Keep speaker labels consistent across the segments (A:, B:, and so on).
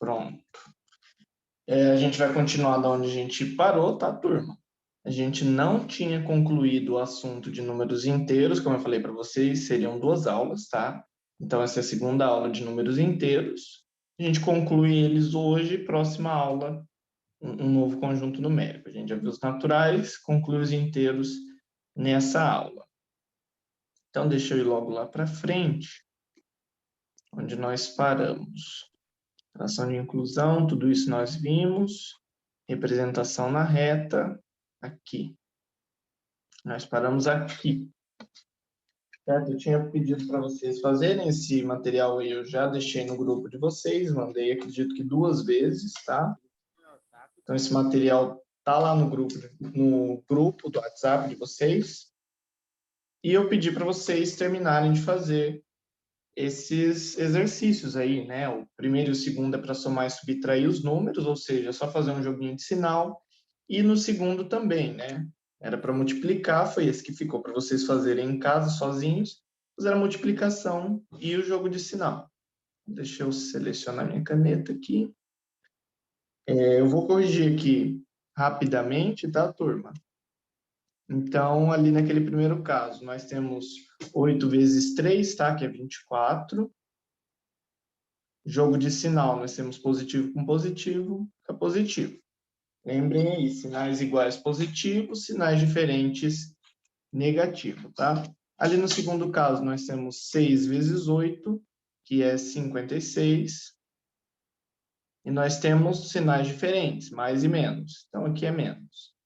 A: Pronto. A gente vai continuar da onde a gente parou, tá, turma? A gente não tinha concluído o assunto de números inteiros, como eu falei para vocês, seriam 2 aulas, tá? Então, essa é a segunda aula de números inteiros. A gente conclui eles hoje, próxima aula, um novo conjunto numérico. A gente já viu os naturais, conclui os inteiros nessa aula. Então, deixa eu ir logo lá para frente, onde nós paramos. Fração de inclusão, tudo isso nós vimos. Representação na reta, aqui. Nós paramos aqui. Certo? Eu tinha pedido para vocês fazerem esse material aí, eu já deixei no grupo de vocês, mandei, acredito que 2 vezes, tá? Então, esse material tá lá no grupo do WhatsApp de vocês. E eu pedi para vocês terminarem de fazer esses exercícios aí, né? O primeiro e o segundo é para somar e subtrair os números, ou seja, só fazer um joguinho de sinal. E no segundo também, né? Era para multiplicar, foi esse que ficou para vocês fazerem em casa, sozinhos. Fazer a multiplicação e o jogo de sinal. Deixa eu selecionar minha caneta aqui. Eu vou corrigir aqui rapidamente, tá, turma? Então, ali naquele primeiro caso, nós temos 8 vezes 3, tá? Que é 24. Jogo de sinal, nós temos positivo com positivo, fica positivo. Lembrem aí, sinais iguais positivo, sinais diferentes negativo, tá? Ali no segundo caso, nós temos 6 vezes 8, que é 56. E nós temos sinais diferentes, mais e menos. Então, aqui é menos.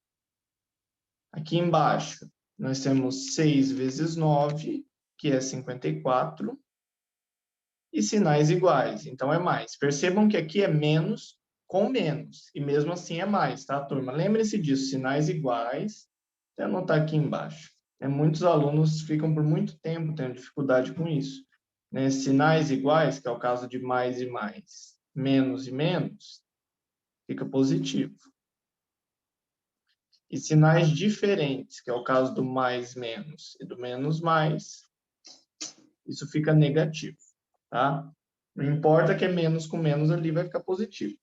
A: Aqui embaixo, nós temos 6 vezes 9, que é 54. E sinais iguais, então é mais. Percebam que aqui é menos com menos, e mesmo assim é mais, tá, turma? Lembre-se disso, sinais iguais, vou anotar aqui embaixo. Muitos alunos ficam por muito tempo tendo dificuldade com isso. Né? Sinais iguais, que é o caso de mais e mais, menos e menos, fica positivo. E sinais diferentes, que é o caso do mais menos e do menos mais, isso fica negativo, tá? Não importa que é menos com menos, ali vai ficar positivo.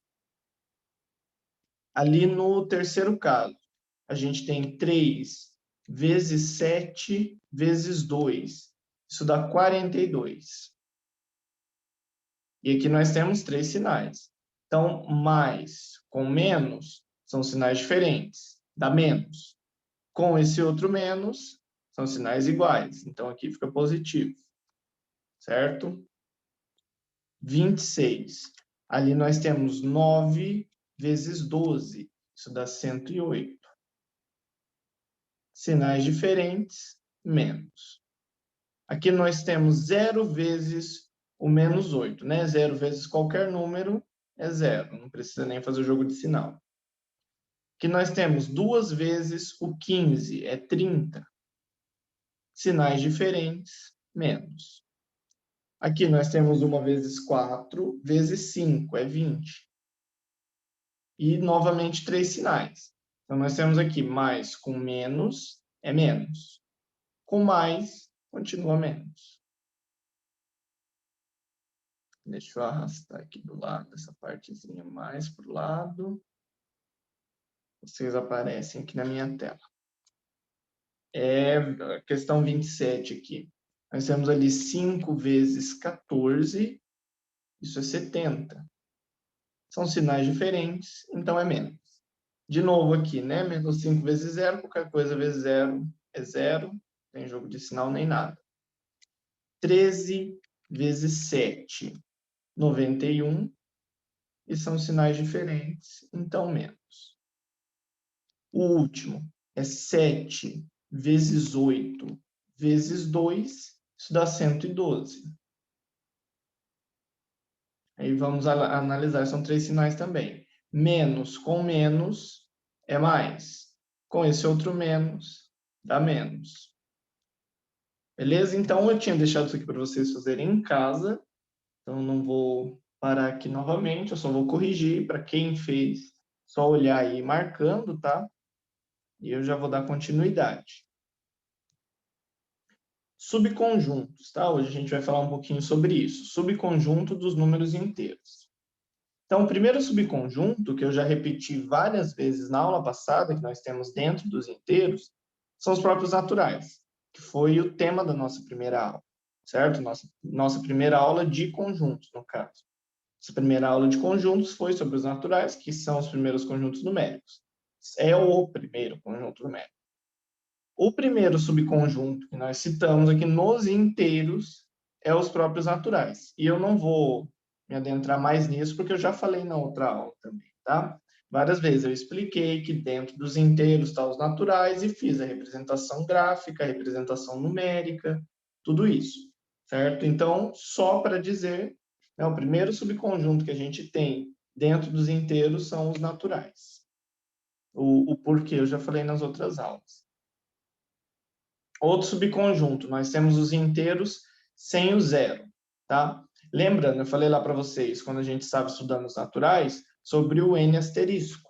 A: Ali no terceiro caso, a gente tem 3 vezes 7 vezes 2. Isso dá 42. E aqui nós temos 3 sinais. Então, mais com menos são sinais diferentes, dá menos. Com esse outro menos, são sinais iguais. Então, aqui fica positivo. Certo? 26. Ali nós temos 9 vezes 12. Isso dá 108. Sinais diferentes, menos. Aqui nós temos 0 vezes o menos 8, né? 0 vezes qualquer número é 0. Não precisa nem fazer o jogo de sinal. Aqui nós temos 2 vezes o 15, é 30. Sinais diferentes, menos. Aqui nós temos 1 vezes 4, vezes 5, é 20. E, novamente, 3 sinais. Então, nós temos aqui mais com menos, é menos. Com mais, continua menos. Deixa eu arrastar aqui do lado, essa partezinha mais para o lado. Vocês aparecem aqui na minha tela. A questão 27 aqui. Nós temos ali 5 vezes 14, isso é 70. São sinais diferentes, então é menos. De novo aqui, né? Menos 5 vezes 0, qualquer coisa vezes 0 é 0. Não tem jogo de sinal nem nada. 13 vezes 7, 91. E são sinais diferentes, então menos. O último é 7 vezes 8 vezes 2, isso dá 112. Aí vamos analisar, são 3 sinais também. Menos com menos é mais. Com esse outro menos, dá menos. Beleza? Então, eu tinha deixado isso aqui para vocês fazerem em casa. Então, não vou parar aqui novamente, eu só vou corrigir. Para quem fez, só olhar aí marcando, tá? E eu já vou dar continuidade. Subconjuntos, tá? Hoje a gente vai falar um pouquinho sobre isso. Subconjunto dos números inteiros. Então, o primeiro subconjunto, que eu já repeti várias vezes na aula passada, que nós temos dentro dos inteiros, são os próprios naturais, que foi o tema da nossa primeira aula, certo? Nossa primeira aula de conjuntos, no caso. Essa primeira aula de conjuntos foi sobre os naturais, que são os primeiros conjuntos numéricos. É o primeiro conjunto numérico. O primeiro subconjunto que nós citamos aqui nos inteiros é os próprios naturais. E eu não vou me adentrar mais nisso, porque eu já falei na outra aula também, tá? Várias vezes eu expliquei que dentro dos inteiros estão os naturais e fiz a representação gráfica, a representação numérica, tudo isso, certo? Então, só para dizer, né, o primeiro subconjunto que a gente tem dentro dos inteiros são os naturais. O porquê eu já falei nas outras aulas. Outro subconjunto, nós temos os inteiros sem o zero, tá? Lembrando, eu falei lá para vocês, quando a gente estava estudando os naturais, sobre o N asterisco,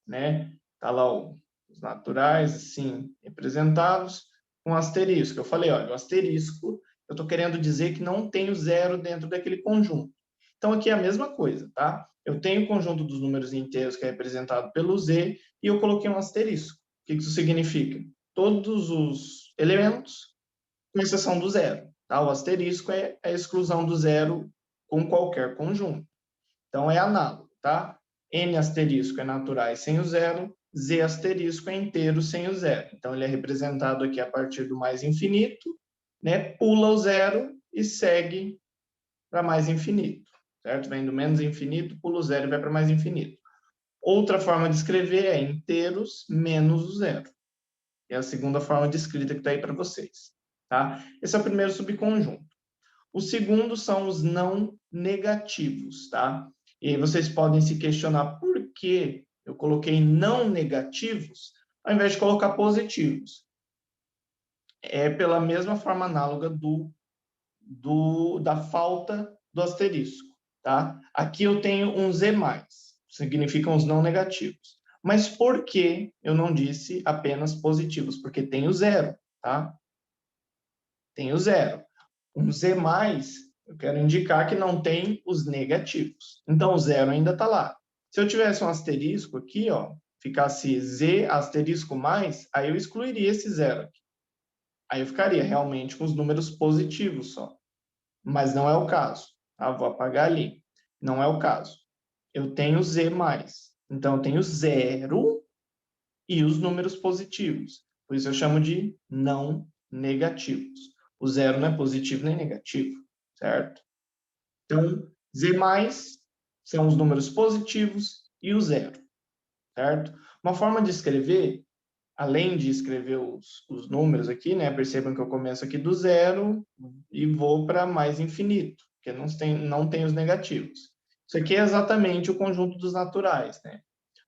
A: né? Tá lá os naturais, assim, representados com asterisco. Eu falei, olha, o asterisco, eu estou querendo dizer que não tem o zero dentro daquele conjunto. Então, aqui é a mesma coisa, tá? Eu tenho o conjunto dos números inteiros, que é representado pelo Z, e eu coloquei um asterisco. O que isso significa? Todos os elementos, com exceção do zero. Tá? O asterisco é a exclusão do zero com qualquer conjunto. Então, é análogo, tá? N asterisco é naturais sem o zero, Z asterisco é inteiro sem o zero. Então, ele é representado aqui a partir do mais infinito, né? Pula o zero e segue para mais infinito, certo? Vem do menos infinito, pula o zero e vai para mais infinito. Outra forma de escrever é inteiros menos o zero. É a segunda forma de escrita que está aí para vocês. Tá? Esse é o primeiro subconjunto. O segundo são os não negativos. Tá? E aí vocês podem se questionar por que eu coloquei não negativos ao invés de colocar positivos. É pela mesma forma análoga da falta do asterisco. Tá? Aqui eu tenho um Z+, significam os não negativos. Mas por que eu não disse apenas positivos? Porque tem o zero, tá? Tem o zero. Um Z+, eu quero indicar que não tem os negativos. Então, o zero ainda está lá. Se eu tivesse um asterisco aqui, ó, ficasse Z asterisco mais, aí eu excluiria esse zero aqui. Aí eu ficaria realmente com os números positivos só. Mas não é o caso. Tá? Vou apagar ali. Não é o caso. Eu tenho Z+. Então, eu tenho zero e os números positivos. Por isso eu chamo de não negativos. O zero não é positivo nem negativo, certo? Então, Z+, são os números positivos e o zero, certo? Uma forma de escrever, além de escrever os números aqui, né? Percebam que eu começo aqui do zero e vou para mais infinito, porque não tem os negativos. Isso aqui é exatamente o conjunto dos naturais, né?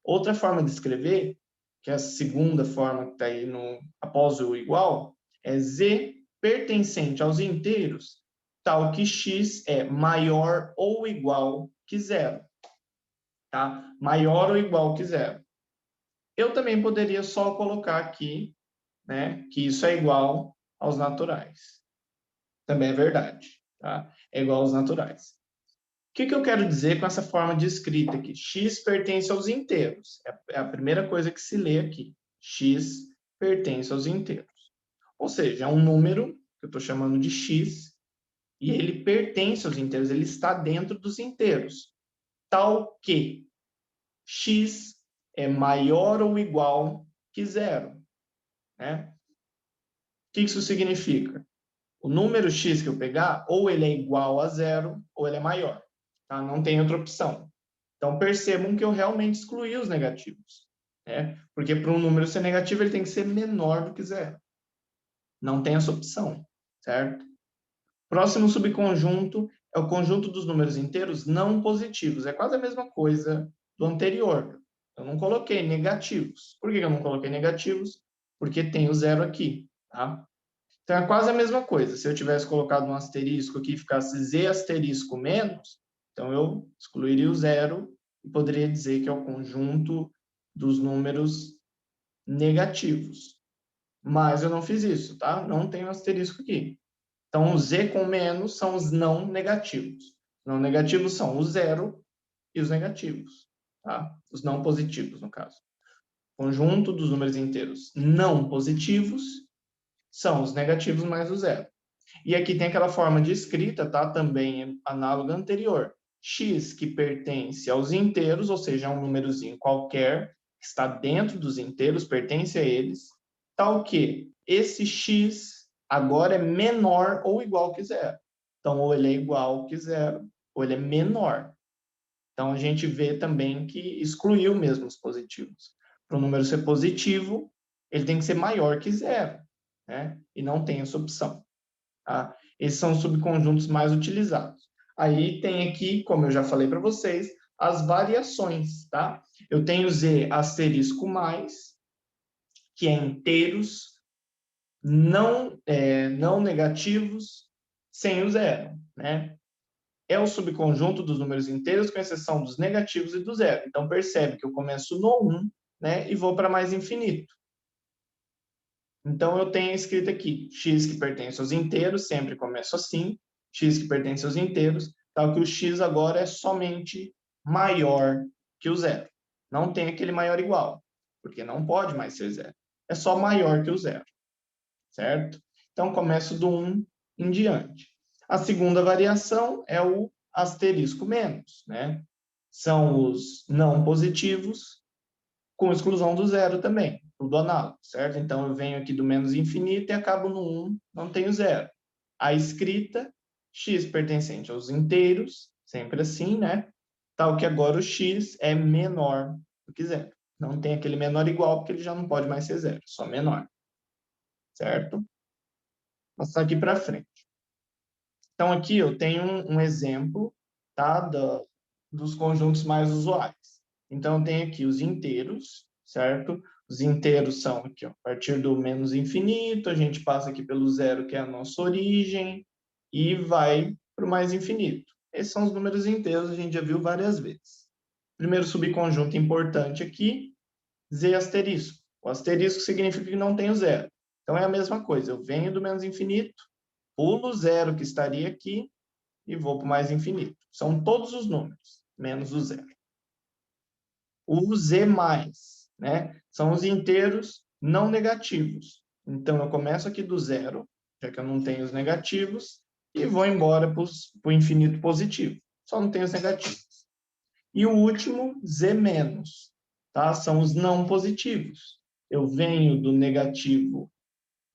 A: Outra forma de escrever, que é a segunda forma que está aí após o igual, é Z pertencente aos inteiros, tal que x é maior ou igual que zero. Tá? Maior ou igual que zero. Eu também poderia só colocar aqui, né, que isso é igual aos naturais. Também é verdade. Tá? É igual aos naturais. O que eu quero dizer com essa forma de escrita aqui? X pertence aos inteiros. É a primeira coisa que se lê aqui. X pertence aos inteiros. Ou seja, é um número que eu estou chamando de X e ele pertence aos inteiros, ele está dentro dos inteiros. Tal que X é maior ou igual que zero. Né? O que isso significa? O número X que eu pegar, ou ele é igual a zero, ou ele é maior. Tá? Não tem outra opção. Então, percebam que eu realmente excluí os negativos. Né? Porque para um número ser negativo, ele tem que ser menor do que zero. Não tem essa opção, certo? Próximo subconjunto é o conjunto dos números inteiros não positivos. É quase a mesma coisa do anterior. Eu não coloquei negativos. Por que eu não coloquei negativos? Porque tem o zero aqui. Tá? Então, é quase a mesma coisa. Se eu tivesse colocado um asterisco aqui e ficasse Z asterisco menos, então eu excluiria o zero e poderia dizer que é o conjunto dos números negativos. Mas eu não fiz isso, tá? Não tem um asterisco aqui. Então, o Z com menos são os não negativos. Não negativos são o zero e os negativos, tá? Os não positivos, no caso. Conjunto dos números inteiros não positivos são os negativos mais o zero. E aqui tem aquela forma de escrita, tá? Também análoga anterior. X que pertence aos inteiros, ou seja, um númerozinho qualquer, que está dentro dos inteiros, pertence a eles, tal que esse X agora é menor ou igual que zero. Então, ou ele é igual que zero, ou ele é menor. Então, a gente vê também que excluiu mesmo os positivos. Para o número ser positivo, ele tem que ser maior que zero, né? E não tem essa opção. Tá? Esses são os subconjuntos mais utilizados. Aí tem aqui, como eu já falei para vocês, as variações, tá? Eu tenho Z asterisco mais, que é inteiros não negativos sem o zero, né? É o subconjunto dos números inteiros, com exceção dos negativos e do zero. Então, percebe que eu começo no 1, né, e vou para mais infinito. Então, eu tenho escrito aqui, x que pertence aos inteiros, sempre começo assim, x que pertence aos inteiros, tal que o x agora é somente maior que o zero. Não tem aquele maior igual, porque não pode mais ser zero. É só maior que o zero, certo? Então, começo do 1 em diante. A segunda variação é o asterisco menos, né? São os não positivos, com exclusão do zero também, tudo análogo, certo? Então, eu venho aqui do menos infinito e acabo no 1, não tenho zero. A escrita, x pertencente aos inteiros, sempre assim, né? Tal que agora o x é menor do que zero. Não tem aquele menor igual, porque ele já não pode mais ser zero, só menor, certo? Vou passar aqui para frente. Então, aqui eu tenho um exemplo, tá, dos conjuntos mais usuais. Então, eu tenho aqui os inteiros, certo? Os inteiros são aqui, ó, a partir do menos infinito, a gente passa aqui pelo zero, que é a nossa origem, e vai para o mais infinito. Esses são os números inteiros, a gente já viu várias vezes. Primeiro subconjunto importante aqui, z asterisco. O asterisco significa que não tem o zero. Então, é a mesma coisa, eu venho do menos infinito, pulo o zero que estaria aqui e vou para o mais infinito. São todos os números, menos o zero. O z mais, né? São os inteiros não negativos. Então, eu começo aqui do zero, já que eu não tenho os negativos, e vou embora para o infinito positivo. Só não tenho os negativos. E o último, z menos, tá? São os não positivos. Eu venho do negativo,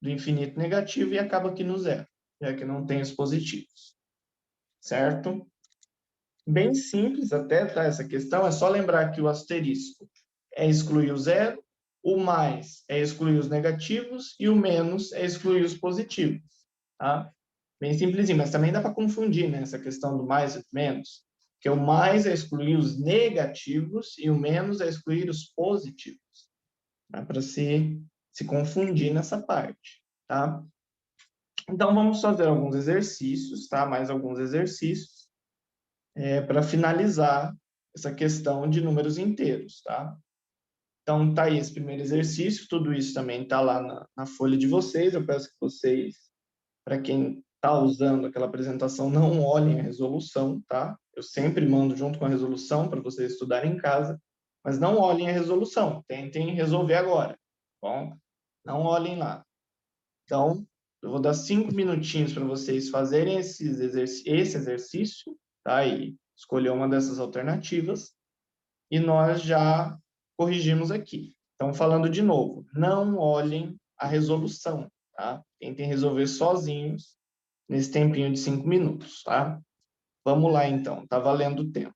A: do infinito negativo e acabo aqui no zero, já que não tem os positivos. Certo? Bem simples até, tá? Essa questão é só lembrar que o asterisco é excluir o zero, o mais é excluir os negativos e o menos é excluir os positivos, tá? Bem simplesinho, mas também dá para confundir, né? Essa questão do mais e do menos, que o mais é excluir os negativos e o menos é excluir os positivos. Dá para se confundir nessa parte, tá? Então, vamos fazer alguns exercícios, tá? Mais alguns exercícios para finalizar essa questão de números inteiros, tá? Então, tá aí esse primeiro exercício, tudo isso também está lá na folha de vocês. Eu peço que vocês, para quem está usando aquela apresentação, não olhem a resolução, tá? Eu sempre mando junto com a resolução para vocês estudarem em casa, mas não olhem a resolução, tentem resolver agora, tá bom? Não olhem lá. Então, eu vou dar 5 minutinhos para vocês fazerem esse exercício, tá? E escolher uma dessas alternativas, e nós já corrigimos aqui. Então, falando de novo, não olhem a resolução, tá? Tentem resolver sozinhos nesse tempinho de 5 minutos, tá? Vamos lá, então. Tá valendo o tempo.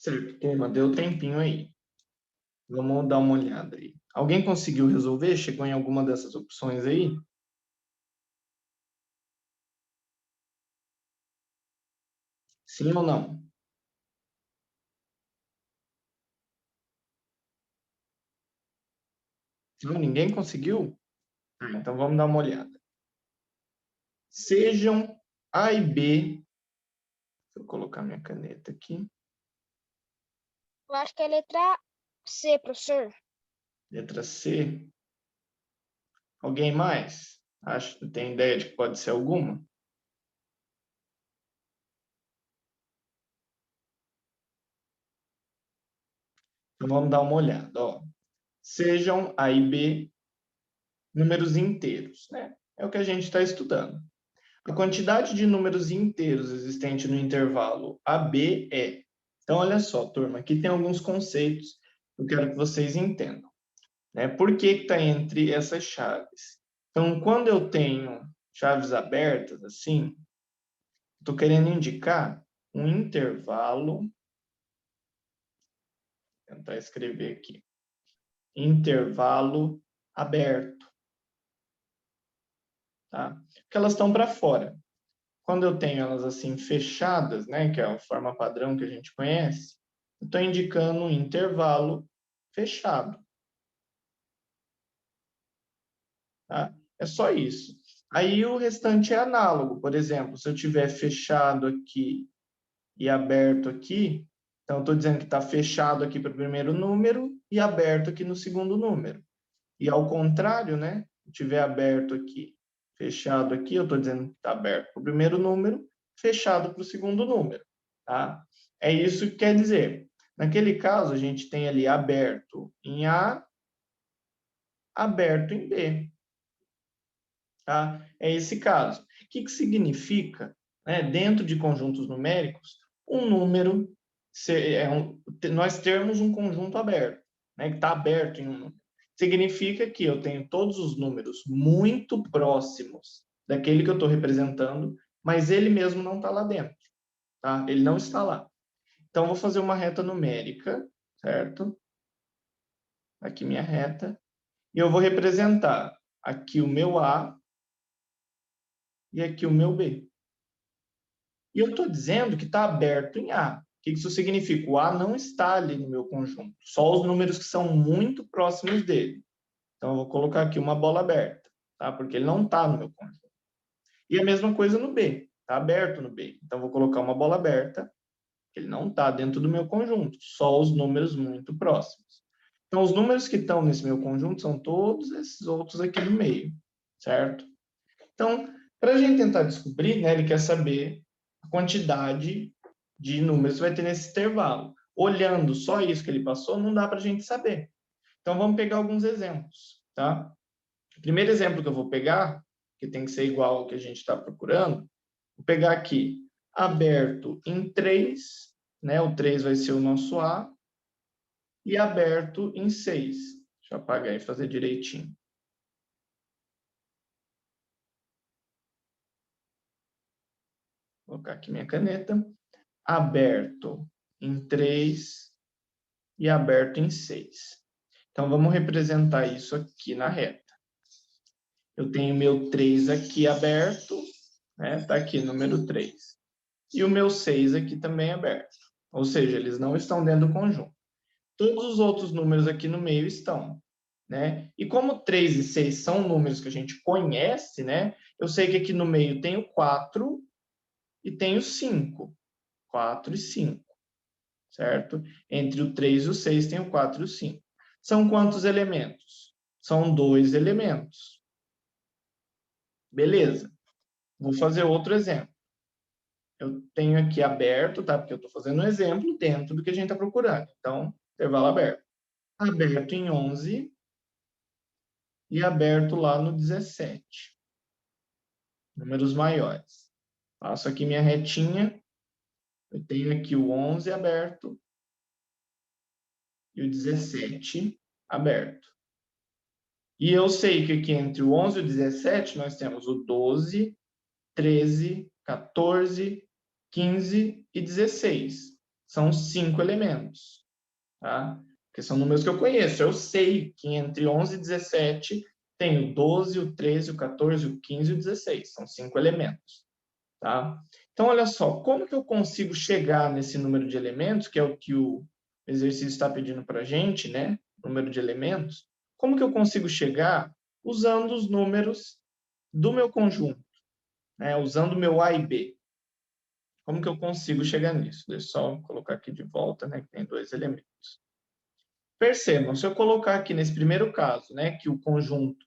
A: Certo, turma, deu tempinho aí. Vamos dar uma olhada aí. Alguém conseguiu resolver? Chegou em alguma dessas opções aí? Sim ou não? Não, ninguém conseguiu? Então vamos dar uma olhada. Sejam A e B. Deixa eu colocar minha caneta aqui.
B: Eu acho que é a letra C, professor.
A: Letra C. Alguém mais? Acho que tem ideia de que pode ser alguma? Então vamos dar uma olhada. Ó. Sejam A e B números inteiros, né? É o que a gente está estudando. A quantidade de números inteiros existente no intervalo AB é. Então, olha só, turma, aqui tem alguns conceitos que eu quero que vocês entendam. Né? Por que está entre essas chaves? Então, quando eu tenho chaves abertas, assim, estou querendo indicar um intervalo. Vou tentar escrever aqui. Intervalo aberto. Tá? Porque elas estão para fora. Quando eu tenho elas assim fechadas, né, que é a forma padrão que a gente conhece, eu estou indicando um intervalo fechado. Tá? É só isso. Aí o restante é análogo. Por exemplo, se eu tiver fechado aqui e aberto aqui, então estou dizendo que está fechado aqui para o primeiro número e aberto aqui no segundo número. E ao contrário, né? Se tiver aberto aqui, fechado aqui, eu estou dizendo que está aberto para o primeiro número, fechado para o segundo número. Tá? É isso que quer dizer. Naquele caso, a gente tem ali aberto em A, aberto em B. Tá? É esse caso. O que significa, né, dentro de conjuntos numéricos, um número, nós termos um conjunto aberto, né, que está aberto em um número. Significa que eu tenho todos os números muito próximos daquele que eu estou representando, mas ele mesmo não está lá dentro. Tá? Ele não está lá. Então, eu vou fazer uma reta numérica, certo? Aqui minha reta. E eu vou representar aqui o meu A e aqui o meu B. E eu estou dizendo que está aberto em A. O que isso significa? O A não está ali no meu conjunto, só os números que são muito próximos dele. Então, eu vou colocar aqui uma bola aberta, tá? Porque ele não está no meu conjunto. E a mesma coisa no B, está aberto no B. Então, eu vou colocar uma bola aberta, ele não está dentro do meu conjunto, só os números muito próximos. Então, os números que estão nesse meu conjunto são todos esses outros aqui no meio, certo? Então, para a gente tentar descobrir, né, ele quer saber a quantidade de números que vai ter nesse intervalo. Olhando só isso que ele passou, não dá para a gente saber. Então, vamos pegar alguns exemplos. Tá? O primeiro exemplo que eu vou pegar, que tem que ser igual ao que a gente está procurando, vou pegar aqui, aberto em 3, né? O 3 vai ser o nosso A, e aberto em 6. Deixa eu apagar e fazer direitinho. colocar aqui minha caneta, aberto em 3 e aberto em 6. Então, vamos representar isso aqui na reta. Eu tenho meu 3 aqui aberto, né? Está aqui, número 3. E o meu 6 aqui também aberto. Ou seja, eles não estão dentro do conjunto. Todos os outros números aqui no meio estão, né? E como 3 e 6 são números que a gente conhece, né? Eu sei que aqui no meio tem o 4 e tem o 5. 4 e 5, certo? Entre o 3 e o 6 tem o 4 e o 5. São quantos elementos? São 2 elementos. Beleza. Vou fazer outro exemplo. Eu tenho aqui aberto, tá? Porque eu estou fazendo um exemplo dentro do que a gente está procurando. Então, intervalo aberto. Aberto em 11 e aberto lá no 17. Números maiores. Faço aqui minha retinha. Eu tenho aqui o 11 aberto e o 17 aberto. E eu sei que aqui entre o 11 e o 17 nós temos o 12, 13, 14, 15 e 16. São 5 elementos, tá? Porque são números que eu conheço. Eu sei que entre 11 e 17 tem o 12, o 13, o 14, o 15 e o 16. São 5 elementos, tá? Então, olha só, como que eu consigo chegar nesse número de elementos, que é o que o exercício está pedindo para a gente, né? Número de elementos. Como que eu consigo chegar usando os números do meu conjunto, né? Usando o meu A e B. Como que eu consigo chegar nisso? Deixa eu só colocar aqui de volta, né? Que tem 2 elementos. Percebam, se eu colocar aqui nesse primeiro caso, né? Que o conjunto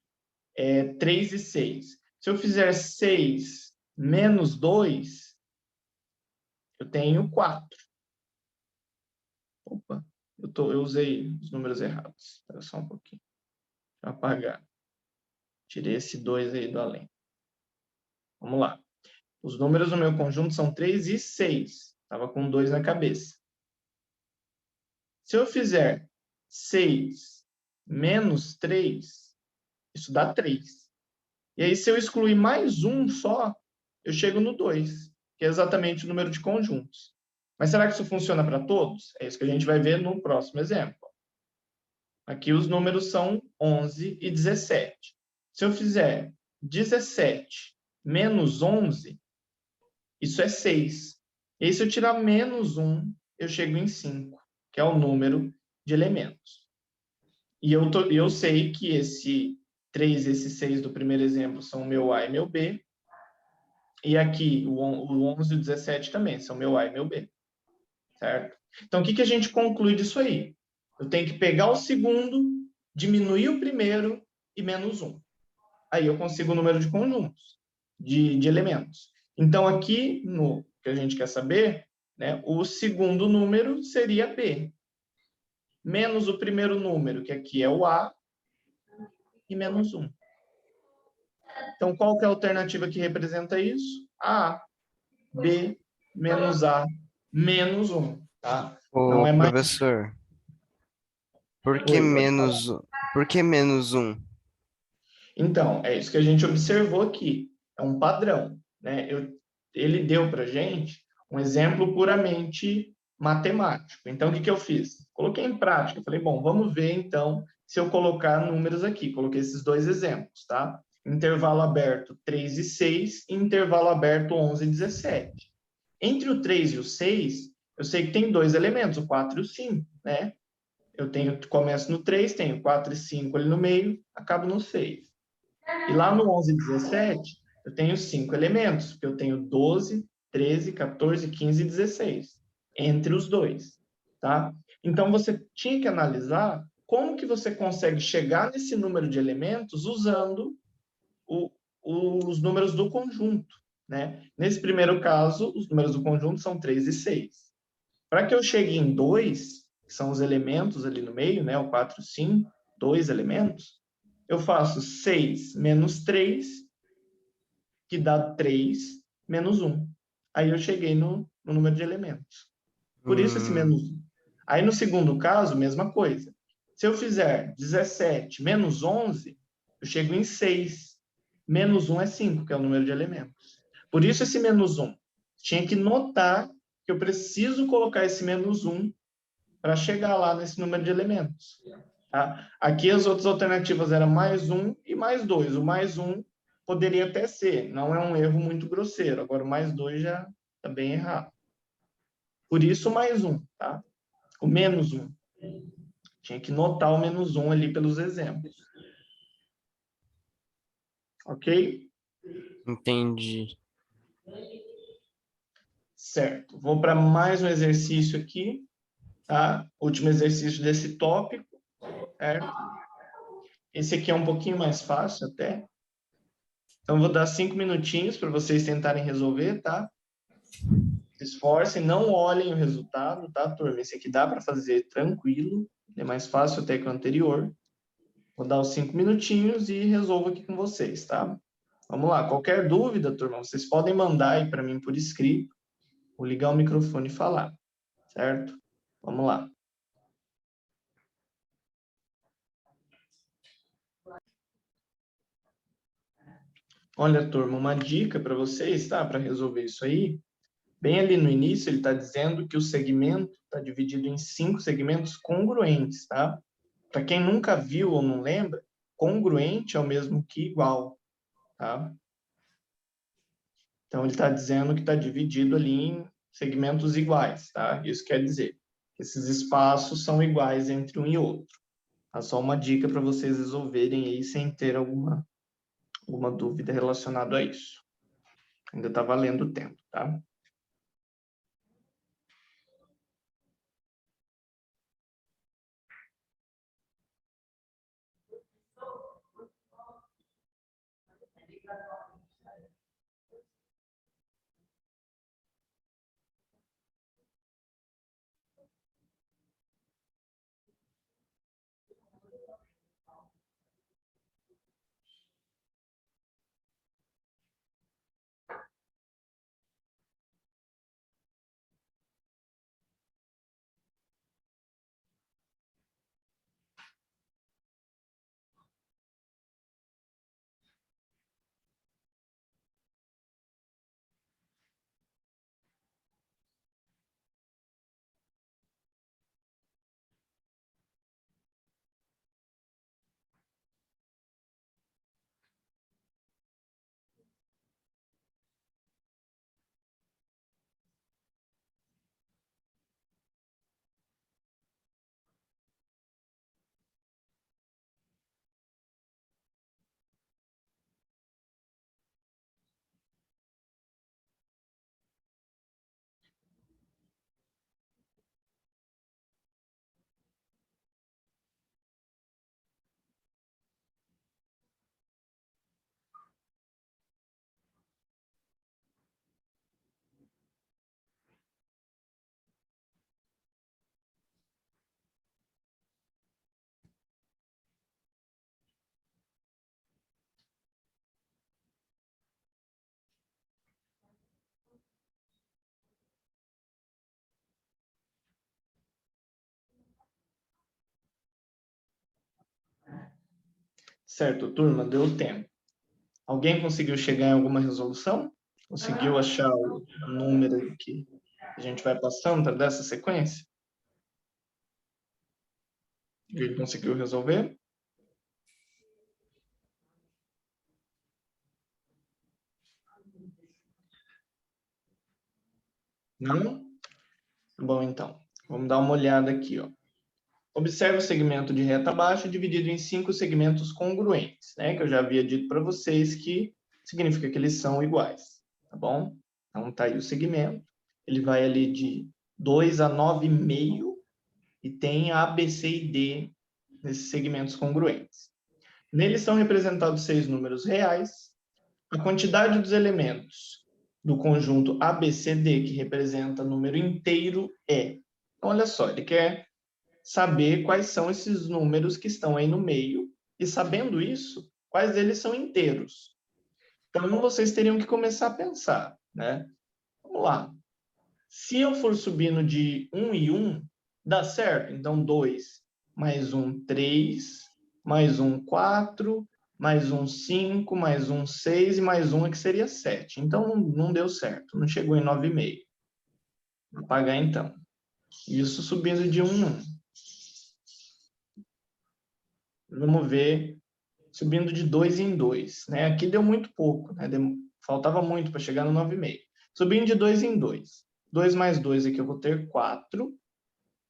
A: é 3 e 6. Se eu fizer 6 menos 2, eu tenho 4. Opa, eu usei os números errados. Espera só um pouquinho. Deixa eu apagar. Tirei esse 2 aí do além. Vamos lá. Os números do meu conjunto são 3 e 6. Estava com 2 na cabeça. Se eu fizer 6 menos 3, isso dá 3. E aí, se eu excluir mais um só, eu chego no 2, que é exatamente o número de conjuntos. Mas será que isso funciona para todos? É isso que a gente vai ver no próximo exemplo. Aqui os números são 11 e 17. Se eu fizer 17 menos 11, isso é 6. E aí, se eu tirar menos 1, eu chego em 5, que é o número de elementos. E eu sei que esse 3 e esse 6 do primeiro exemplo são meu A e meu B. E aqui o 11 e o 17 também são meu A e meu B. Certo? Então, o que a gente conclui disso aí? Eu tenho que pegar o segundo, diminuir o primeiro e menos 1. Aí eu consigo o número de conjuntos, de elementos. Então, aqui, no que a gente quer saber, né, o segundo número seria B. Menos o primeiro número, que aqui é o A, e menos 1. Então, qual que é a alternativa que representa isso? A, B, menos A, menos 1. Tá? Não
C: Ô,
A: é mais...
C: professor,
A: Oi, pode falar.
C: por que menos um?
A: Então, é isso que a gente observou aqui. É um padrão, né? Ele deu para a gente um exemplo puramente matemático. Então, o que eu fiz? Coloquei em prática. Falei, bom, vamos ver, então, se eu colocar números aqui. Coloquei esses 2 exemplos, tá? Intervalo aberto 3 e 6 e intervalo aberto 11 e 17. Entre o 3 e o 6, eu sei que tem 2 elementos, o 4 e o 5, né? Começo no 3, tenho 4 e 5 ali no meio, acabo no 6. E lá no 11 e 17, eu tenho 5 elementos, porque eu tenho 12, 13, 14, 15 e 16, entre os dois, tá? Então, você tinha que analisar como que você consegue chegar nesse número de elementos usando os números do conjunto, né? Nesse primeiro caso, os números do conjunto são 3 e 6. Para que eu chegue em 2, que são os elementos ali no meio, né? O 4 e 5, 2 elementos, eu faço 6 menos 3, que dá 3, menos 1. Aí eu cheguei no número de elementos. Por isso esse
C: Hum,
A: menos 1. Aí no segundo caso, mesma coisa. Se eu fizer 17 menos 11, eu chego em 6. Menos 1 é 5, que é o número de elementos. Por isso esse menos 1. Tinha que notar que eu preciso colocar esse menos 1 para chegar lá nesse número de elementos. Tá? Aqui as outras alternativas eram mais 1 e mais 2. O mais 1 poderia até ser, não é um erro muito grosseiro. Agora, o mais 2 já está bem errado. Por isso, o mais 1, tá? O menos 1. Tinha que notar o menos 1 ali pelos exemplos. Ok?
C: Entendi.
A: Certo. Vou para mais um exercício aqui, tá? Último exercício desse tópico, certo? Esse aqui é um pouquinho mais fácil até. Então, vou dar 5 minutinhos para vocês tentarem resolver, tá? Se esforcem, não olhem o resultado, tá, turma? Esse aqui dá para fazer tranquilo, é mais fácil até que o anterior. Vou dar os 5 minutinhos e resolvo aqui com vocês, tá? Vamos lá, qualquer dúvida, turma, vocês podem mandar aí para mim por escrito, ou ligar o microfone e falar, certo? Vamos lá. Olha, turma, uma dica para vocês, tá? Para resolver isso aí. Bem ali no início, ele está dizendo que o segmento está dividido em 5 segmentos congruentes, tá? Para quem nunca viu ou não lembra, congruente é o mesmo que igual, tá? Então, ele está dizendo que está dividido ali em segmentos iguais, tá? Isso quer dizer que esses espaços são iguais entre um e outro. É só uma dica para vocês resolverem aí sem ter alguma dúvida relacionada a isso. Ainda está valendo o tempo, tá? Certo, turma, deu tempo. Alguém conseguiu chegar em alguma resolução? Conseguiu achar o número que a gente vai passando para dessa sequência? Ele conseguiu resolver? Não? Bom, então, vamos dar uma olhada aqui, ó. Observe o segmento de reta baixa dividido em 5 segmentos congruentes, né? Que eu já havia dito para vocês que significa que eles são iguais, tá bom? Então, tá aí o segmento. Ele vai ali de 2 a 9,5 e tem A, B, C e D nesses segmentos congruentes. Neles são representados 6 números reais. A quantidade dos elementos do conjunto ABCD, que representa número inteiro, é. Então, olha só, ele quer saber quais são esses números que estão aí no meio, e sabendo isso, quais deles são inteiros. Então, vocês teriam que começar a pensar, né? Vamos lá. Se eu for subindo de 1 em 1, dá certo? Então, 2 mais 1, 3, mais 1, 4, mais um 5, mais um 6 e mais um é que seria 7. Então, não deu certo, não chegou em 9,5. Vou apagar então. Isso subindo de 1 em 1. Vamos ver subindo de 2 em 2. Né? Aqui deu muito pouco, né? Faltava muito para chegar no 9,5. Subindo de 2 em 2. 2 mais 2 aqui eu vou ter 4.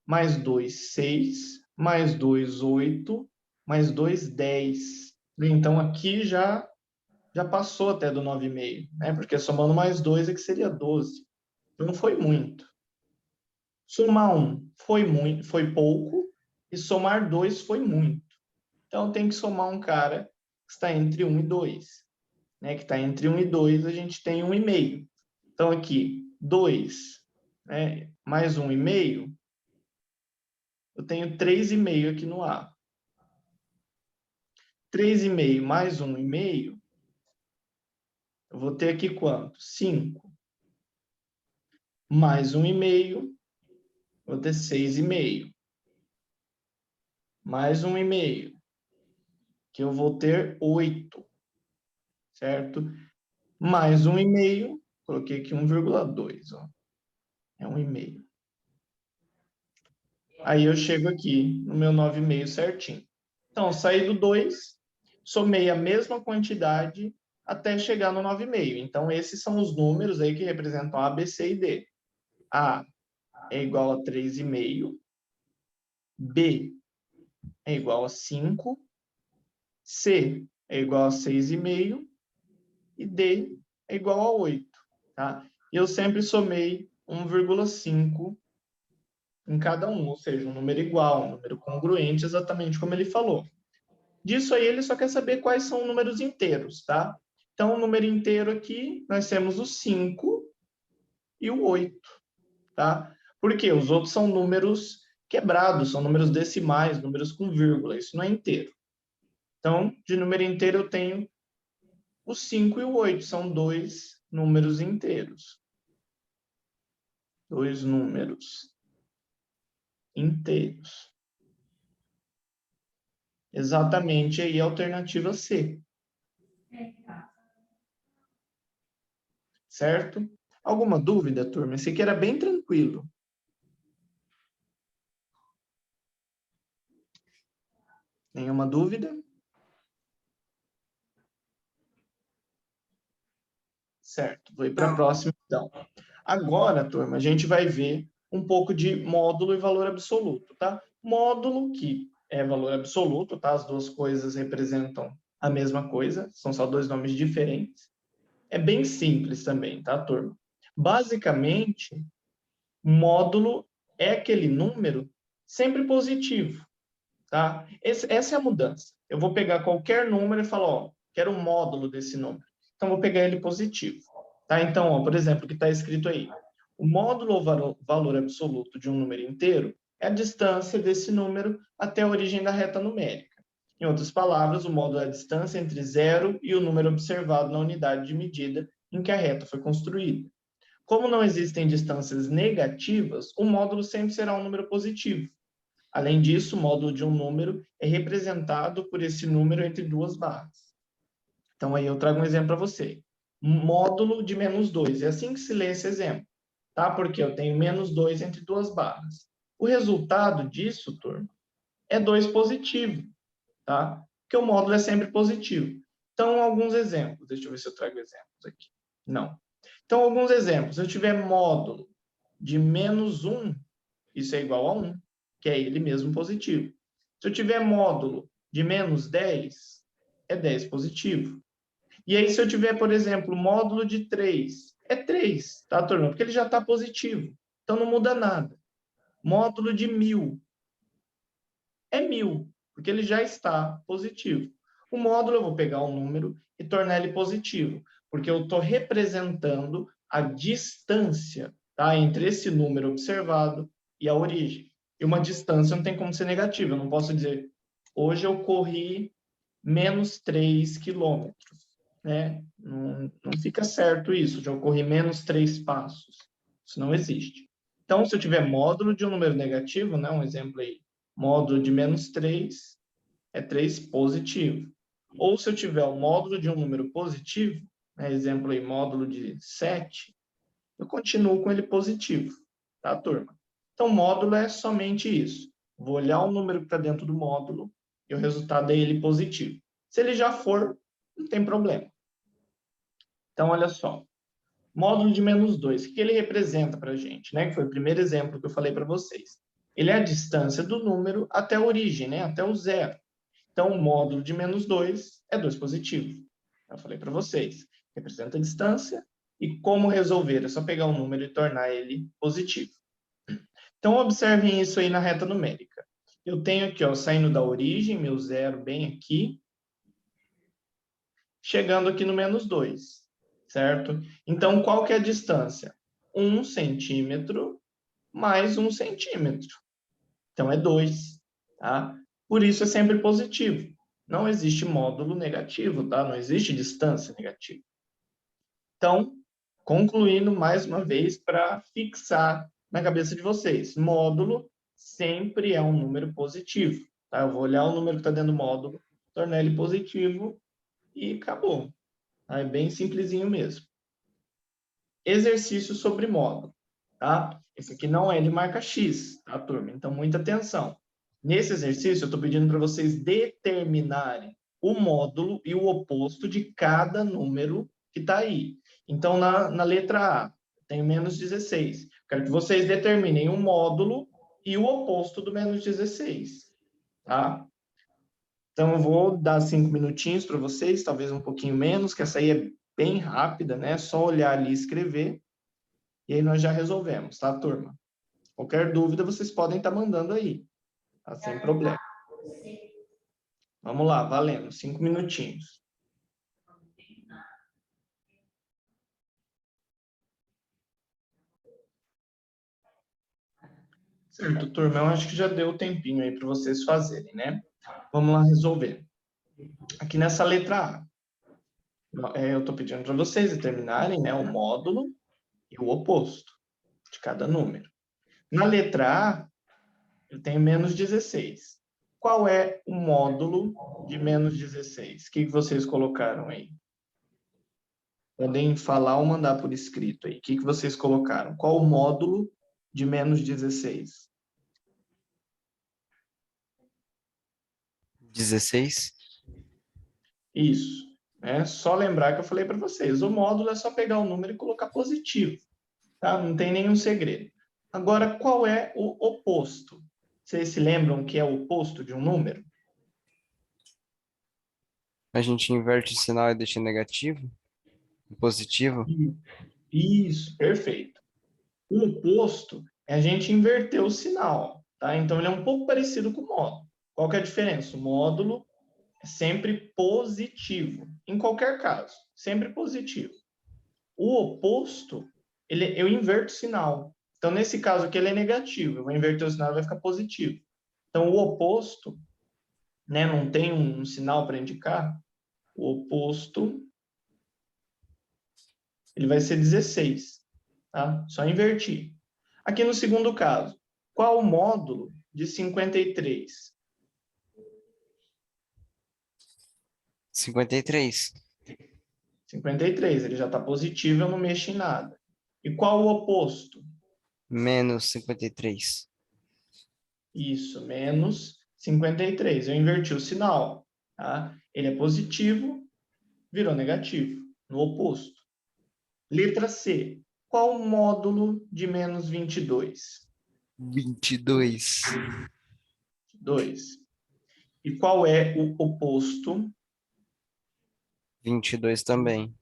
A: Mais 2, 6. Mais 2, 8. Mais 2, 10. Então, aqui já passou até do 9,5, né? Porque somando mais 2 é que seria 12. Então, não foi muito. Somar 1 foi muito, foi pouco. E somar 2 foi muito. Então, tem que somar um cara que está entre 1 e 2. Né? Que está entre 1 e 2, a gente tem 1,5. Então, aqui, 2, né? Mais 1,5, eu tenho 3,5 aqui no A. 3,5 mais 1,5, eu vou ter aqui quanto? 5. Mais 1,5, vou ter 6,5. Mais 1,5, que eu vou ter 8. Certo? Mais 1,5, coloquei aqui 1,2. Ó. É 1,5. Aí eu chego aqui no meu 9,5 certinho. Então, saí do 2, somei a mesma quantidade até chegar no 9,5. Então, esses são os números aí que representam A, B, C e D. A é igual a 3,5. B é igual a 5. C é igual a 6,5. E D é igual a 8. Tá? E eu sempre somei 1,5 em cada um, ou seja, um número igual, um número congruente, exatamente como ele falou. Disso aí, ele só quer saber quais são os números inteiros, tá? Então, o número inteiro aqui, nós temos o 5 e o 8, tá? Por quê? Os outros são números quebrados, são números decimais, números com vírgula, isso não é inteiro. Então, de número inteiro, eu tenho o 5 e o 8, são dois números inteiros. Dois números inteiros. Exatamente aí a alternativa C. Certo? Alguma dúvida, turma? Esse aqui era bem tranquilo. Nenhuma dúvida? Certo, vou ir para a próxima, então. Agora, turma, a gente vai ver um pouco de módulo e valor absoluto, tá? Módulo, que é valor absoluto, tá? As duas coisas representam a mesma coisa, são só dois nomes diferentes. É bem simples também, tá, turma? Basicamente, módulo é aquele número sempre positivo, tá? Essa é a mudança. Eu vou pegar qualquer número e falar, ó, quero um módulo desse número. Então, vou pegar ele positivo. Tá? Então, ó, por exemplo, o que está escrito aí. O módulo ou valor absoluto de um número inteiro é a distância desse número até a origem da reta numérica. Em outras palavras, o módulo é a distância entre zero e o número observado na unidade de medida em que a reta foi construída. Como não existem distâncias negativas, o módulo sempre será um número positivo. Além disso, o módulo de um número é representado por esse número entre duas barras. Então, aí eu trago um exemplo para você. Módulo de menos 2. É assim que se lê esse exemplo. Tá? Porque eu tenho menos 2 entre duas barras. O resultado disso, turma, é 2 positivo. Tá? Porque o módulo é sempre positivo. Então, alguns exemplos. Deixa eu ver se eu trago exemplos aqui. Não. Então, alguns exemplos. Se eu tiver módulo de menos 1, isso é igual a 1, que é ele mesmo positivo. Se eu tiver módulo de menos 10, é 10 positivo. E aí, se eu tiver, por exemplo, módulo de 3, é 3, tá, turma? Porque ele já está positivo. Então, não muda nada. Módulo de 1.000 é 1.000, porque ele já está positivo. O módulo, eu vou pegar um número e tornar ele positivo, porque eu estou representando a distância, tá, entre esse número observado e a origem. E uma distância não tem como ser negativa. Eu não posso dizer, hoje eu corri menos 3 quilômetros. Né? Não fica certo isso, de ocorrer menos 3 passos. Isso não existe. Então, se eu tiver módulo de um número negativo, né, um exemplo aí, módulo de menos 3 é 3 positivo. Ou se eu tiver o módulo de um número positivo, né, exemplo aí, módulo de 7, eu continuo com ele positivo, tá, turma? Então, módulo é somente isso. Vou olhar o número que está dentro do módulo e o resultado é ele positivo. Se ele já for, não tem problema. Então, olha só. Módulo de -2, o que ele representa para a gente, né? Que foi o primeiro exemplo que eu falei para vocês. Ele é a distância do número até a origem, né? Até o zero. Então, o módulo de -2 é 2 positivo. Eu falei para vocês. Representa a distância. E como resolver? É só pegar o número e tornar ele positivo. Então, observem isso aí na reta numérica. Eu tenho aqui, ó, saindo da origem, meu zero bem aqui, chegando aqui no -2, certo? Então, qual que é a distância? 1 centímetro mais 1 centímetro. Então, é 2, tá? Por isso, é sempre positivo. Não existe módulo negativo, tá? Não existe distância negativa. Então, concluindo mais uma vez para fixar na cabeça de vocês, módulo sempre é um número positivo, tá? Eu vou olhar o número que está dentro do módulo, tornar ele positivo e acabou. Tá? É bem simplesinho mesmo. Exercício sobre módulo, tá? Esse aqui não é de marca X, tá, turma? Então, muita atenção. Nesse exercício, eu estou pedindo para vocês determinarem o módulo e o oposto de cada número que está aí. Então, na letra A, tem -16. Quero que vocês determinem o módulo e o oposto do -16, tá? Então, eu vou dar 5 minutinhos para vocês, talvez um pouquinho menos, que essa aí é bem rápida, né? É só olhar ali e escrever, e aí nós já resolvemos, tá, turma? Qualquer dúvida, vocês podem estar mandando aí, tá? Sem problema. Vamos lá, valendo, 5 minutinhos. Certo, turma, eu acho que já deu o tempinho aí para vocês fazerem, né? Vamos lá resolver. Aqui nessa letra A, eu estou pedindo para vocês determinarem, né, o módulo e o oposto de cada número. Na letra A, eu tenho -16. Qual é o módulo de -16? O que vocês colocaram aí? Podem falar ou mandar por escrito aí. O que vocês colocaram? Qual o módulo de -16?
C: 16.
A: Isso. É só lembrar que eu falei para vocês. O módulo é só pegar o número e colocar positivo. Tá? Não tem nenhum segredo. Agora, qual é o oposto? Vocês se lembram que é o oposto de um número?
C: A gente inverte o sinal e deixa negativo, positivo.
A: Isso, perfeito. O oposto é a gente inverter o sinal, tá? Então, ele é um pouco parecido com o módulo. Qual que é a diferença? O módulo é sempre positivo, em qualquer caso, sempre positivo. O oposto, eu inverto o sinal. Então, nesse caso aqui, ele é negativo. Eu vou inverter o sinal e vai ficar positivo. Então, o oposto, né, não tem um sinal para indicar, o oposto, ele vai ser 16, tá? Só invertir. Aqui no segundo caso, qual o módulo de 53?
C: 53.
A: 53, ele já está positivo, eu não mexo em nada. E qual o oposto?
C: Menos 53.
A: Isso, menos 53. Eu inverti o sinal, tá? Ele é positivo, virou negativo, no oposto. Letra C. Qual o módulo de -22?
C: 22.
A: 2. E qual é o oposto?
C: 22 também.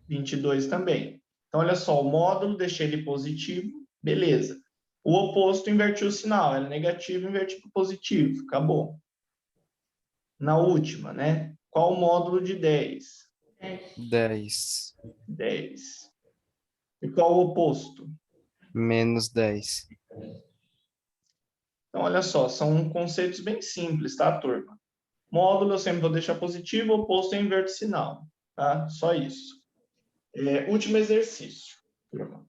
A: 22 também. Então, olha só, o módulo, deixei ele positivo, beleza. O oposto, invertiu o sinal, era negativo, inverti para positivo, acabou. Na última, né? Qual o módulo de 10?
C: 10.
A: 10. E qual o oposto?
C: Menos 10.
A: Então, olha só, são conceitos bem simples, tá, turma? Módulo eu sempre vou deixar positivo, oposto eu inverto o sinal, tá? Só isso. Último exercício, turma.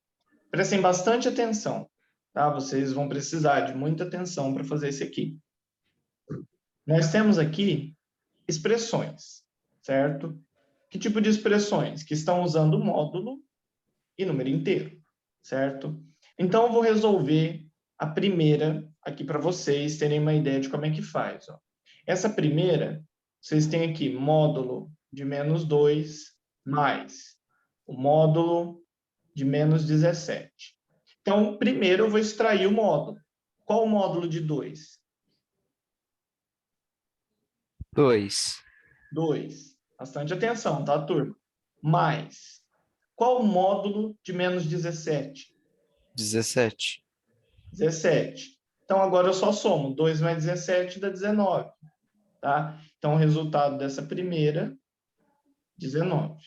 A: Prestem bastante atenção, tá? Vocês vão precisar de muita atenção para fazer esse aqui. Nós temos aqui expressões. certo? Que tipo de expressões? Que estão usando módulo e número inteiro, certo? Então, eu vou resolver a primeira aqui para vocês terem uma ideia de como é que faz. Ó. Essa primeira, vocês têm aqui módulo de menos 2 mais o módulo de menos 17. Então, primeiro eu vou extrair o módulo. Qual o módulo de 2?
C: 2.
A: 2. Bastante atenção, tá, turma? Mais. Qual o módulo de menos 17?
C: 17.
A: 17. Então, agora eu só somo. 2 mais 17 dá 19. Tá? Então, o resultado dessa primeira, 19.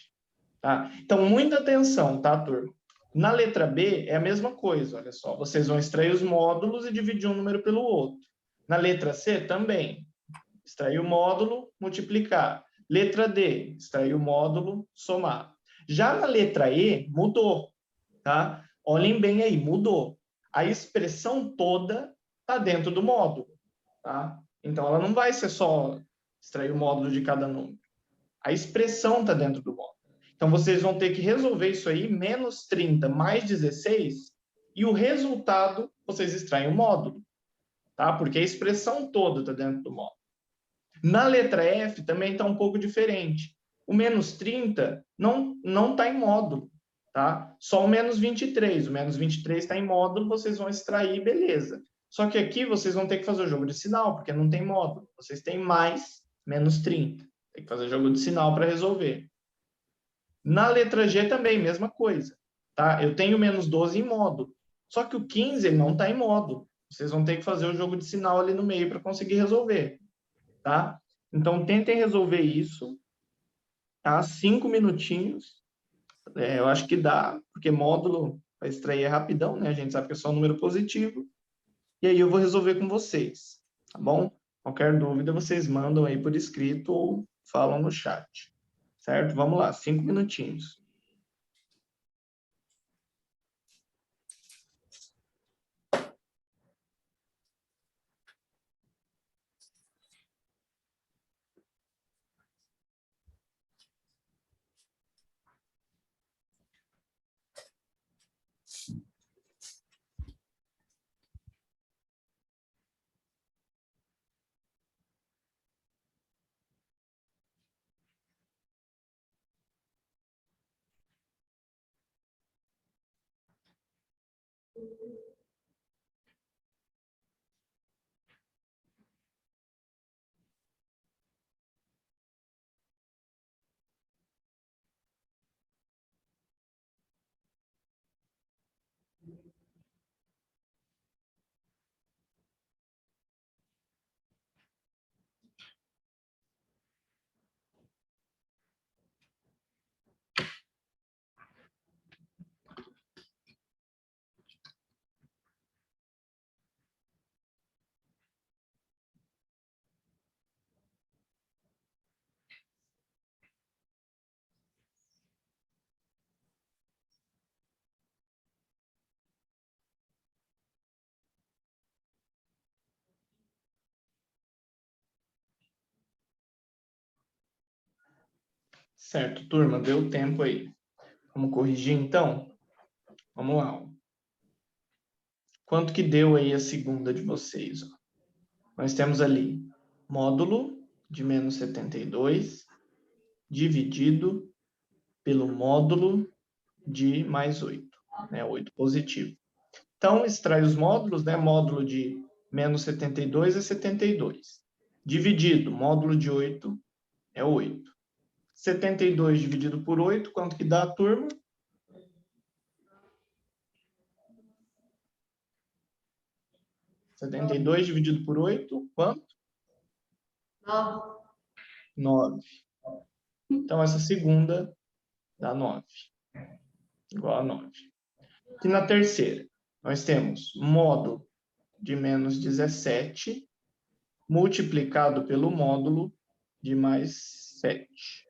A: Tá? Então, muita atenção, tá, turma? Na letra B, é a mesma coisa, olha só. Vocês vão extrair os módulos e dividir um número pelo outro. Na letra C, também. Extrair o módulo, multiplicar. Letra D, extrair o módulo, somar. Já na letra E, mudou, tá? Olhem bem aí, mudou. A expressão toda está dentro do módulo, tá? Então, ela não vai ser só extrair o módulo de cada número. A expressão está dentro do módulo. Então, vocês vão ter que resolver isso aí, menos 30 mais 16, e o resultado, vocês extraem o módulo, tá? Porque a expressão toda está dentro do módulo. Na letra F também está um pouco diferente. O menos 30 não está em módulo, tá? Só o menos 23. O menos 23 está em módulo, vocês vão extrair, beleza. Só que aqui vocês vão ter que fazer o jogo de sinal, porque não tem módulo. Vocês têm mais menos 30. Tem que fazer jogo de sinal para resolver. Na letra G também, mesma coisa. Tá? Eu tenho menos 12 em módulo. Só que o 15 ele não está em módulo. Vocês vão ter que fazer o jogo de sinal ali no meio para conseguir resolver. Tá? Então, tentem resolver isso. Tá? 5 minutinhos. Eu acho que dá, porque módulo para extrair é rapidão, né? A gente sabe que é só um número positivo. E aí eu vou resolver com vocês. Tá bom? Qualquer dúvida, vocês mandam aí por escrito ou falam no chat. Certo? Vamos lá, 5 minutinhos. Certo, turma, deu tempo aí. Vamos corrigir, então? Vamos lá. Quanto que deu aí a segunda de vocês? Ó? Nós temos ali módulo de menos 72 dividido pelo módulo de mais 8, né? 8 positivo. Então, extrai os módulos, né? Módulo de menos 72 é 72. Dividido, módulo de 8 é 8. 72 dividido por 8, quanto que dá a turma? 72 dividido por 8, quanto? 9. Então, essa segunda dá 9. Igual a 9. E na terceira, nós temos módulo de menos 17 multiplicado pelo módulo de mais 7.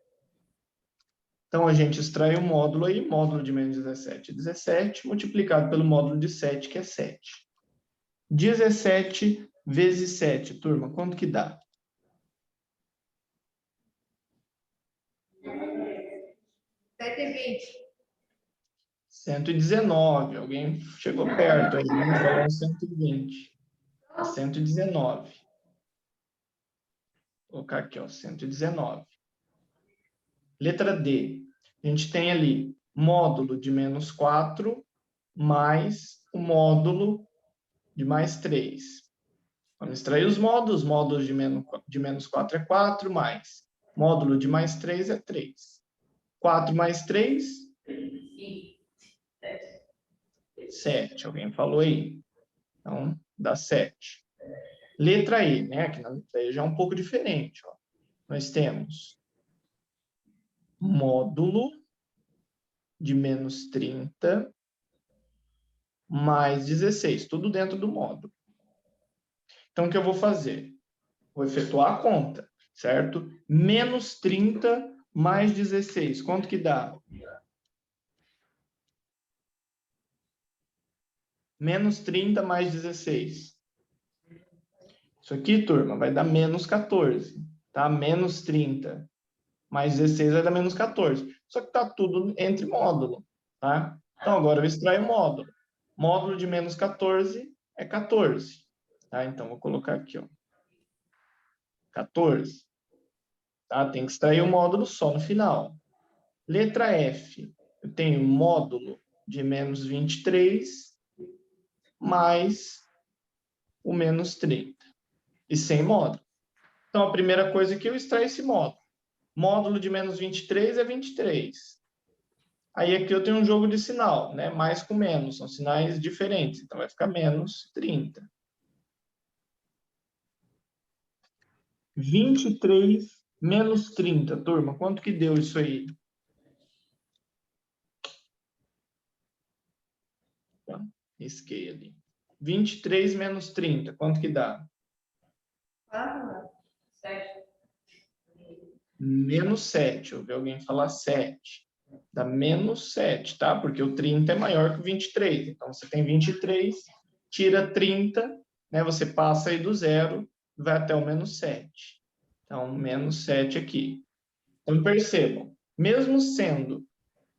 A: Então, a gente extrai o módulo aí, módulo de menos 17, 17, multiplicado pelo módulo de 7, que é 7. 17 vezes 7, turma, quanto que dá? 119. Alguém chegou perto aí, né? Falou um 120. É 119. Vou colocar aqui, ó, 119. Letra D. A gente tem ali módulo de menos 4 mais o módulo de mais 3. Vamos extrair os módulos. Módulo de menos 4 é 4, mais módulo de mais 3 é 3. 4 mais 3? 7. Alguém falou aí? Então, dá 7. Letra E, né? Aqui na letra E já é um pouco diferente. Ó. Nós temos módulo de menos 30 mais 16, tudo dentro do módulo. Então, o que eu vou fazer? Vou efetuar a conta, certo? Menos 30 mais 16, quanto que dá? Menos 30 mais 16. Isso aqui, turma, vai dar menos 14, tá? Menos 30 mais 16 vai dar menos 14. Só que tá tudo entre módulo, tá? Então, agora eu extraio o módulo. Módulo de menos 14 é 14. Tá? Então, vou colocar aqui, ó. 14. Tá? Tem que extrair o módulo só no final. Letra F. Eu tenho módulo de menos 23 mais o menos 30. E sem módulo. Então, a primeira coisa é que eu extraio esse módulo. Módulo de menos 23 é 23. Aí aqui eu tenho um jogo de sinal, né? Mais com menos, são sinais diferentes. Então, vai ficar menos 30. 23 menos 30, turma. Quanto que deu isso aí? Tá, risquei ali. 23 menos 30, quanto que dá? Menos 7. Eu ouvi alguém falar 7. Dá menos 7, tá? Porque o 30 é maior que o 23. Então, você tem 23, tira 30, né? Você passa aí do zero, vai até o menos 7. Então, menos 7 aqui. Então, percebam, mesmo sendo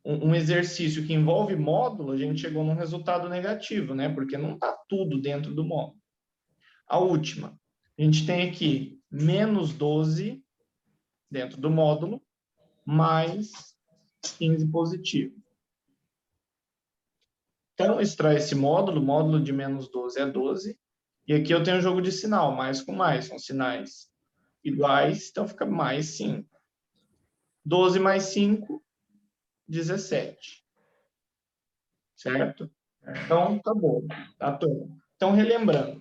A: um exercício que envolve módulo, a gente chegou num resultado negativo, né? Porque não está tudo dentro do módulo. A última, a gente tem aqui menos 12 dentro do módulo, mais 15 positivo. Então, extrai esse módulo, módulo de menos 12 é 12, e aqui eu tenho um jogo de sinal, mais com mais, são sinais iguais, então fica mais 5. 12 mais 5, 17. Certo? Então, tá bom. Tá, turma? Então, relembrando.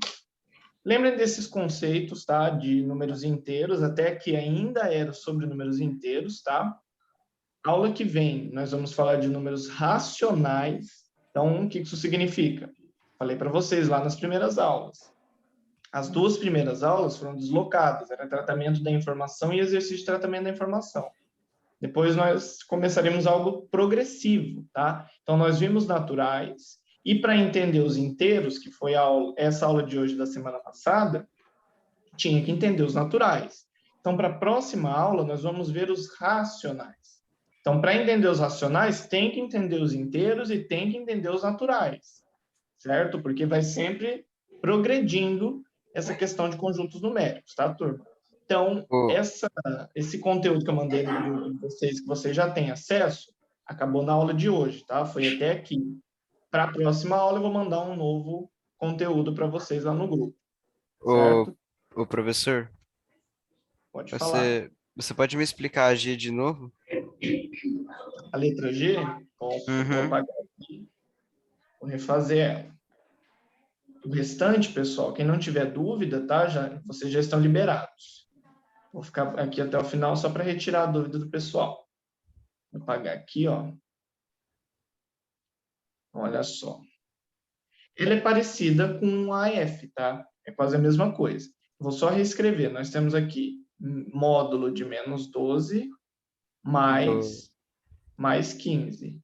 A: Lembrem desses conceitos, tá? De números inteiros, até que ainda era sobre números inteiros, tá? Aula que vem, nós vamos falar de números racionais. Então, o que isso significa? Falei para vocês lá nas primeiras aulas. As duas primeiras aulas foram deslocadas, era tratamento da informação e exercício de tratamento da informação. Depois nós começaremos algo progressivo, tá? Então, nós vimos naturais, e para entender os inteiros, que foi essa aula de hoje da semana passada, tinha que entender os naturais. Então, para a próxima aula, nós vamos ver os racionais. Então, para entender os racionais, tem que entender os inteiros e tem que entender os naturais, certo? Porque vai sempre progredindo essa questão de conjuntos numéricos, tá, turma? Então,
C: Ô,
A: esse conteúdo que eu mandei no grupo de vocês, que vocês já têm acesso, acabou na aula de hoje, tá? Foi até aqui. Para a próxima aula, eu vou mandar um novo conteúdo para vocês lá no grupo,
C: ô,
A: certo?
C: ô, professor,
A: Pode falar.
C: você pode me explicar a G de novo?
A: A letra G, bom, eu vou
C: Uhum.
A: apagar aqui, vou refazer ela. O restante, pessoal, quem não tiver dúvida, tá? Vocês já estão liberados. Vou ficar aqui até o final só para retirar a dúvida do pessoal. Vou apagar aqui, ó. Olha só. Ela é parecida com a AF, tá? É quase a mesma coisa. Vou só reescrever. Nós temos aqui módulo de menos 12
C: Do,
A: mais 15.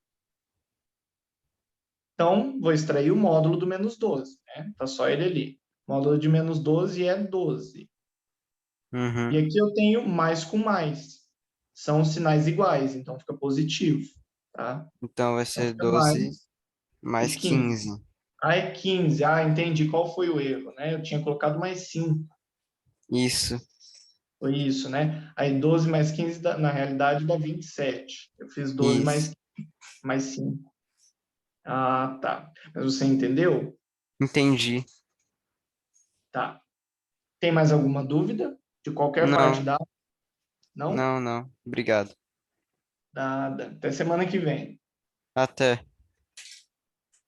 A: Então, vou extrair o módulo do menos 12, né? Tá só ele ali. Módulo de menos 12 é 12. E
C: uhum.
A: aqui eu tenho mais com mais. São sinais iguais, então fica positivo. tá?
C: Então vai
A: Então
C: ser
A: fica
C: 12
A: mais
C: mais
A: os 15.
C: 15.
A: Ah, é 15. Ah, entendi. Qual foi o erro, né? Eu tinha colocado mais 5.
C: Isso,
A: Foi isso, né? Aí 12 mais 15, na realidade, dá 27. Eu fiz 12
C: isso.
A: mais 5. Ah, tá. Mas você entendeu?
C: Entendi.
A: Tá. Tem mais alguma dúvida de qualquer parte
C: Não,
A: da aula? Não?
C: não. Obrigado.
A: Nada. Até semana que vem.
C: Até.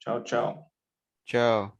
A: Tchau, tchau.
C: Tchau.